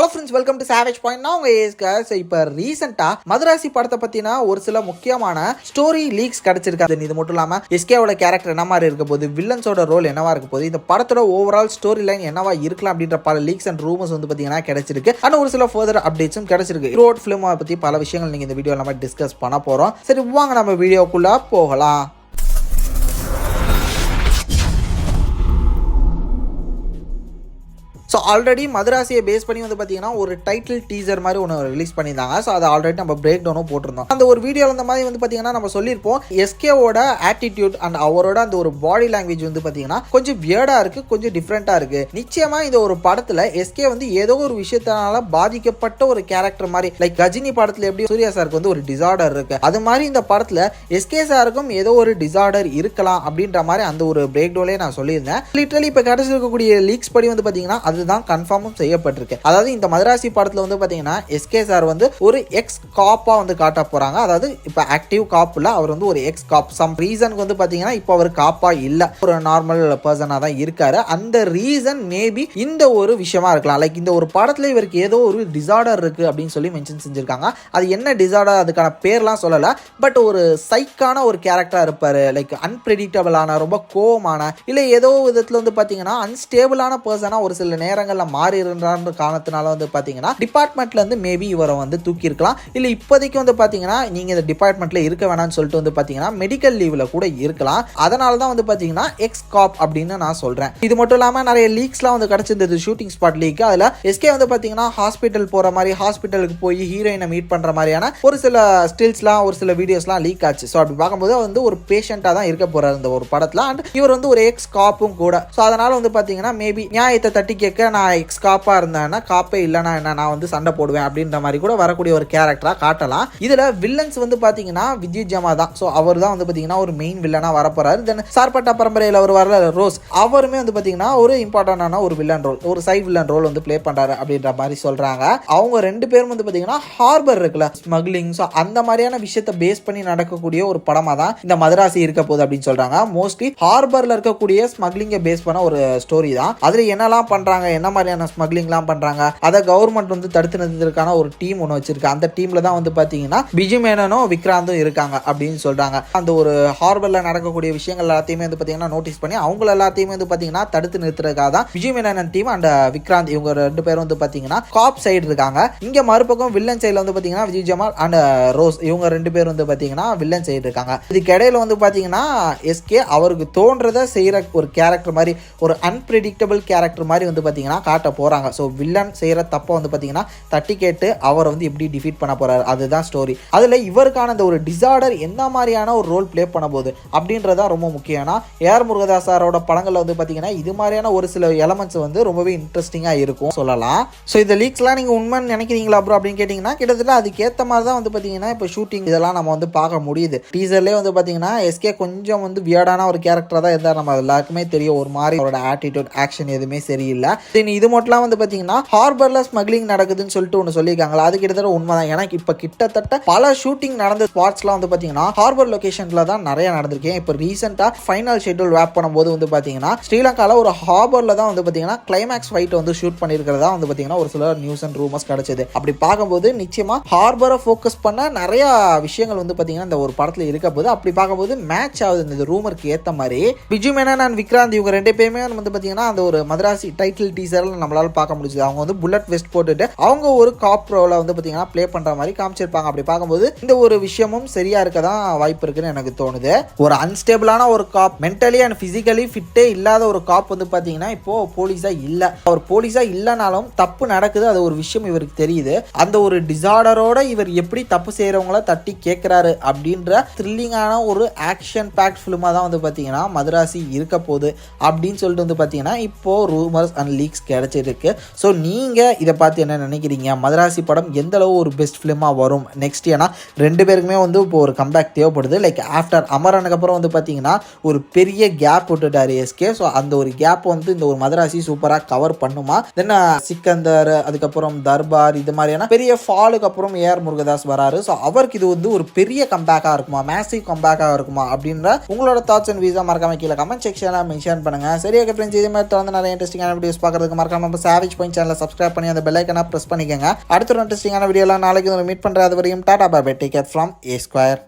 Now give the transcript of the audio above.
Hello friends, welcome to savage point. நான் உங்க ஏஸ்கார். இப்போ ரீசெண்டா மதராசி படத்தை பத்தினா ஒரு சில முக்கியமான ஸ்டோரி லீக்ஸ் கிடைச்சிருக்கு. இது மட்டும் இல்லாம எஸ்கேவோட கேரக்டர் என்ன மாதிரி இருக்க போது, வில்லன்ஸோட ரோல் என்னவா இருக்க போது, இந்த படத்தோட ஓவரால் ஸ்டோரி லைன் என்னவா இருக்கலாம் அப்படின்ற பல லீக்ஸ் அண்ட் ரூமர்ஸ் வந்து பாத்தீங்கன்னா கிடைச்சிருக்கு. ஆனா ஒரு சில ஃபர்தர் அப்டேட்ஸும் கிடைச்சிருக்கு. ரோட் ஃபிலிமை பத்தி பல விஷயங்கள் நீங்க இந்த வீடியோ நம்ம டிஸ்கஸ் பண்ண போறோம். சரி, வாங்க நம்ம வீடியோக்குள்ள போகலாம். ஸோ ஆல்ரெடி மதராசியை பேஸ் பண்ணி வந்து பார்த்தீங்கன்னா ஒரு டைட்டில் டீசர் மாதிரி ஒன்று ரிலீஸ் பண்ணியிருந்தாங்க. ஸோ அதை ஆல்ரெடி நம்ம பிரேக் டவுனும் போட்டிருந்தோம். அந்த ஒரு வீடியோவில் இந்த மாதிரி வந்து பார்த்தீங்கன்னா நம்ம சொல்லியிருப்போம், எஸ்கேவோட ஆட்டிடியூட் அண்ட் அவரோட அந்த ஒரு பாடி லாங்குவேஜ் வந்து பார்த்தீங்கன்னா கொஞ்சம் வியர்டாக இருக்குது, கொஞ்சம் டிஃப்ரெண்ட்டாக இருக்குது. நிச்சயமாக இந்த ஒரு படத்தில் எஸ்கே வந்து ஏதோ ஒரு விஷயத்தினால பாதிக்கப்பட்ட ஒரு கேரக்டர் மாதிரி, லைக் கஜினி படத்தில் எப்படி சூர்யா சாருக்கு வந்து ஒரு டிசார்டர் இருக்குது, அது மாதிரி இந்த படத்தில் எஸ்கே சாருக்கும் ஏதோ ஒரு டிசார்டர் இருக்கலாம் அப்படின்ற மாதிரி அந்த ஒரு பிரேக் டவுன்லேயே நான் சொல்லியிருந்தேன். லிட்டரலி இப்போ கிடைச்சிருக்கக்கூடிய லீக்ஸ் படி வந்து பார்த்தீங்கன்னா அதுதான் கன்ஃபார்மும் செய்யப்பட்டிருக்கு. அதாவது இந்த மதராசி படத்துல வந்து பாத்தீங்கன்னா எஸ்கே சார் வந்து ஒரு எக்ஸ் காப்பா வந்து காட்ட போறாங்க. அதாவது இப்ப ஆக்டிவ் காப் இல்ல, அவர் வந்து ஒரு எக்ஸ் காப். சம் ரீசனுக்கு வந்து பாத்தீங்கன்னா இப்போ அவர் காப்பா இல்ல, ஒரு நார்மல் பர்சனா தான் இருக்காரு. அந்த ரீசன் மேபி இந்த ஒரு விஷயமா இருக்கலாம். லைக் இந்த ஒரு படத்துல இவருக்கு ஏதோ ஒரு டிசார்டர் இருக்கு அப்படின்னு சொல்லி மென்ஷன் செஞ்சிருக்காங்க. அது என்ன டிசார்டர், அதுக்கான பேர்லாம் சொல்லல. பட் ஒரு சைக்கான ஒரு கேரக்டரா இருப்பாரு. லைக் அன்பிரெடிக்டபிளான, ரொம்ப கோவமான, இல்ல ஏதோ விதத்துல வந்து பாத்தீங்கன்னா அன்ஸ்டேபிளான பர்சனா ஒரு சில நேரங்கள்ல மாறி இருந்தான்ற காரணத்தினால வந்து பாத்தீங்கன்னா டிபார்ட்மெண்ட்ல இருந்து மேபி இவரை வந்து தூக்கி இருக்கலாம். இல்ல இப்போதைக்கு வந்து பாத்தீங்கன்னா நீங்க இந்த டிபார்ட்மெண்ட்ல இருக்க வேணாம்னு சொல்லிட்டு வந்து பாத்தீங்கன்னா மெடிக்கல் லீவ்ல கூட இருக்கலாம். அதனால தான் வந்து பாத்தீங்கன்னா எக்ஸ் காப் அப்படின்னு நான் சொல்றேன். இது மட்டும் இல்லாம நிறைய லீக்ஸ்லாம் வந்து கிடைச்சிருந்தது, ஷூட்டிங் ஸ்பாட் லீக். அதுல எஸ்கே வந்து பாத்தீங்கன்னா ஹாஸ்பிட்டல் போற மாதிரி, ஹாஸ்பிட்டலுக்கு போய் ஹீரோயினை மீட் பண்ற மாதிரியான ஒரு சில ஸ்டில்ஸ்லாம், ஒரு சில வீடியோஸ்லாம் லீக் ஆச்சு. ஸோ அப்படி பார்க்கும்போது வந்து ஒரு பேஷண்டா தான் இருக்க போறாரு இந்த ஒரு படத்துல. அண்ட் இவர் வந்து ஒரு எக்ஸ் காப்பும் கூட. ஸோ அதனால வந்து பாத்தீங்கன்னா மேபி நியாயத்தை தட்டி கேட்க, நான் எக்ஸ் காப்பா இருந்தேன்னா, காப்பே இல்லைனா என்ன, நான் வந்து சண்டை போடுவேன் அப்படின்ற மாதிரி கூட வரக்கூடிய ஒரு கேரக்டரா காட்டலாம். இதுல வில்லன்ஸ் வந்து பாத்தீங்கன்னா வித்யுத் ஜமா தான். ஸோ அவர் தான் வந்து பாத்தீங்கன்னா ஒரு மெயின் வில்லனா வரப்போறாரு. தென் சார்பட்டா பரம்பரையில் அவர் வர ரோஸ், அவருமே வந்து பாத்தீங்கன்னா ஒரு இம்பார்ட்டன்டான ஒரு வில்லன் ரோல், ஒரு சைட் வில்லன் ரோல் வந்து பிளே பண்றாரு அப்படின்ற மாதிரி சொல்றாங்க. அவங்க ரெண்டு பேரும் வந்து பாத்தீங்கன்னா ஹார்பர் இருக்குல்ல, ஸ்மக்லிங், ஸோ அந்த மாதிரியான விஷயத்தை பேஸ் பண்ணி நடக்கக்கூடிய ஒரு படமா தான் இந்த மதராசி இருக்க போகுது அப்படின்னு சொல்றாங்க. மோஸ்ட்லி ஹார்பர்ல இருக்கக்கூடிய ஸ்மக்லிங்கை பேஸ் பண்ண ஒரு ஸ்டோரி தான். அதுல என்னெல்லாம் பண்றாங்க, என்ன மாதிரியான ஸ்மக்லிங்லாம் பண்றாங்க, அதை கவர்மெண்ட் வந்து தடுத்து நிறுத்துறதுக்கான ஒரு டீம் ஒன்று வச்சிருக்கு. அந்த டீம்ல தான் வந்து பாத்தீங்கன்னா பிஜு மேனனும் விக்ராந்தும் இருக்காங்க அப்படின்னு சொல்றாங்க. அந்த ஒரு ஹார்பர்ல நடக்கக்கூடிய விஷயங்கள் எல்லாத்தையுமே வந்து பாத்தீங்கன்னா நோட்டீஸ் பண்ணி அவங்க எல்லாத்தையுமே வந்து பாத்தீங்கன்னா தடுத்து நிறுத்துறதுக்காக தான் பிஜு மேனன் டீம் அண்ட் விக்ராந்த் இவங்க ரெண்டு பேரும் வந்து பாத்தீங்கன்னா காப் சைடு இருக்காங்க. இங்க மறுபக்கம் வில்லன் சைடுல வந்து பாத்தீங்கன்னா விஜய் ஜமால் அண்ட் ரோஸ், இவங்க ரெண்டு பேரும் வந்து பாத்தீங்கன்னா வில்லன் சைடு இருக்காங்க. இதுக்கு இடையில வந்து பாத்தீங்கன்னா எஸ்கே அவருக்கு தோன்றதை செய்யற ஒரு கேரக்டர் மாதிரி, ஒரு அன்பிரெடிக்டபிள் கேரக்டர் மாதிரி வந்து பாத்தீங்கன்னா காட்ட போறாங்க. ஸோ வில்லன் செய்யற தப்ப வந்து பாத்தீங்கன்னா தட்டி கேட்டு அவரை வந்து எப்படி டிஃபீட் பண்ண போறாரு, அதுதான் ஸ்டோரி. அதுல இவருக்கான அந்த ஒரு டிசார்டர் என்ன மாதிரியான ஒரு ரோல் பிளே பண்ண போகுது அப்படின்றதான் ரொம்ப முக்கியம்னா, ஏஆர் முருகதாஸ் சாரோட படங்கள்ல வந்து பாத்தீங்கன்னா இது மாதிரியான ஒரு சில எலமெண்ட்ஸ் வந்து ரொம்பவே இன்ட்ரெஸ்டிங்கா இருக்கும் சொல்லலாம். ஸோ இந்த லீக்ஸ்லாம் நீங்க உண்மைன்னு நினைக்கிறீங்களா ப்ரோ அப்படின்னு கேட்டீங்கன்னா, கிட்டத்தட்ட அதுக்கேற்ற மாதிரி தான் வந்து பாத்தீங்கன்னா இப்போ ஷூட்டிங் இதெல்லாம் நம்ம வந்து பார்க்க முடியுது. டீசர்லேயே வந்து பாத்தீங்கன்னா எஸ்கே கொஞ்சம் வந்து வியர்டான ஒரு கேரக்டரா தான் இருந்தார். நம்ம எல்லாருக்குமே தெரியும், ஒரு மாதிரி அவரோட ஆட்டிடியூட், ஆக்ஷன் எதுவுமே சரியில்லை. இது மட்டும் வந்து பாத்தீங்கன்னா ஹார்பர்ல ஸ்மக்லிங் நடக்குதுன்னு சொல்லிட்டு ஒன்று சொல்லியிருக்காங்களா, அது கிட்டத்தட்ட உண்மைதான். ஏன்னா இப்ப கிட்டத்தட்ட பல ஷூட்டிங் நடந்த ஸ்பாட்ஸ்லாம் வந்து பாத்தீங்கன்னா ஹார்பர் லொகேஷன்ல தான் நிறைய நடந்திருக்கேன். இப்போ ரீசெண்டா ஃபைனல் ஷெட்யூல் வேப் பண்ணும்போது வந்து பாத்தீங்கன்னா ஸ்ரீலங்கால ஒரு ஹார்பர்ல தான் வந்து பாத்தீங்கன்னா கிளைமேக்ஸ் ஃபைட் வந்து ஷூட் பண்ணிருக்கிறதா வந்து பாத்தீங்கன்னா ஒரு சில நியூஸ் அண்ட் ரூமர்ஸ் கிடைச்சது. அப்படி பார்க்கும்போது நிச்சயமா ஹார்பரை ஃபோக்கஸ் பண்ண நிறைய விஷயங்கள் வந்து பாத்தீங்கன்னா இந்த ஒரு படத்துல இருக்க போது. அப்படி பார்க்கும்போது மேட்ச் ஆகுது இந்த ரூமருக்கு ஏத்த மாதிரி. பிஜு மேனன் அண்ட் விக்ராந்த் இவங்க ரெண்டு பேருமே வந்து பாத்தீங்கன்னா அந்த ஒரு மதராசி டைட்டில் டீசர்ல நம்மளால பார்க்க முடிஞ்சது. அவங்க வந்து புல்லட் வெஸ்ட் போட்டுட்டு அவங்க ஒரு காப் ரோல வந்து பாத்தீங்கன்னா ப்ளே பண்ற மாதிரி காமிச்சிருப்பாங்க. அப்படி பார்க்கும்போது இந்த ஒரு விஷயமும் சரியா இருக்கதான் வாய்ப்பு இருக்குன்னு எனக்கு தோணுது. ஒரு அன்ஸ்டேபிளான ஒரு காப், மென்டலி அண்ட் பிசிக்கலி ஃபிட்டே இல்லாத ஒரு காப் வந்து பாத்தீங்கன்னா இப்போ போலீஸா இல்ல. அவர் போலீஸா இல்லனாலும் தப்பு நடக்குது, அது ஒரு விஷயம் இவருக்கு தெரியுது. அந்த ஒரு டிசார்டரோட இவர் எப்படி தப்பு செய்யறவங்கள தட்டி கேட்கிறாரு அப்படின்ற த்ரில்லிங்கான ஒரு ஆக்ஷன் பேக்ட் ஃபிலிமா தான் வந்து பாத்தீங்கன்னா மதராசி இருக்க போகுது அப்படின்னு சொல்லிட்டு வந்து பாத்தீங்கன்னா இப்போ ரூமர்ஸ் அண்ட் லீக்ஸ் கிடைச்சிருக்கு. ஸோ நீங்கள் இதை பார்த்து என்ன நினைக்கிறீங்க? மதராசி படம் எந்த அளவு ஒரு பெஸ்ட் ஃபிலிமாக வரும் நெக்ஸ்ட்? ஏன்னா ரெண்டு பேருக்குமே வந்து இப்போ ஒரு கம்பேக் தேவைப்படுது. லைக் ஆஃப்டர் அமரனுக்கு அப்புறம் வந்து பார்த்தீங்கன்னா ஒரு பெரிய கேப் விட்டுட்டார் எஸ்கே. ஸோ அந்த ஒரு கேப் வந்து இந்த ஒரு மதராசி சூப்பராக கவர் பண்ணுமா? தென் சிக்கந்தர், அதுக்கப்புறம் தர்பார், இது மாதிரியான பெரிய ஃபாலுக்கு அப்புறம் ஏஆர் முருகதாஸ் வராரு. ஸோ அவருக்கு இது வந்து ஒரு பெரிய கம்பேக்காக இருக்குமா, மேசிவ் கம்பேக்காக இருக்குமா அப்படின்ற உங்களோட தாட்ஸ் அண்ட் வீஸா மறக்காம கீழே கமெண்ட் செக்ஷனில் மென்ஷன் பண்ணுங்க. சரியாக ஃப்ரெண்ட்ஸ், இதே மாதிரி தொடர்ந்து நிறைய இன்ட்ரெஸ்டிங்கான வீடியோஸ் பார்க்க பார்க்கறதுக்கு மறக்காம நம்ம சாவேஜ் பாயிண்ட் சேனலை சப்ஸ்கிரைப் பண்ணி அந்த பெல் ஐக்கனை பிரஸ் பண்ணிக்கோங்க. அடுத்த ஒரு இன்ட்ரெஸ்டிங்கான வீடியோலாம் நாளைக்கு மீட் பண்ணுறது வரையும் tata bye bye, take care from A Square.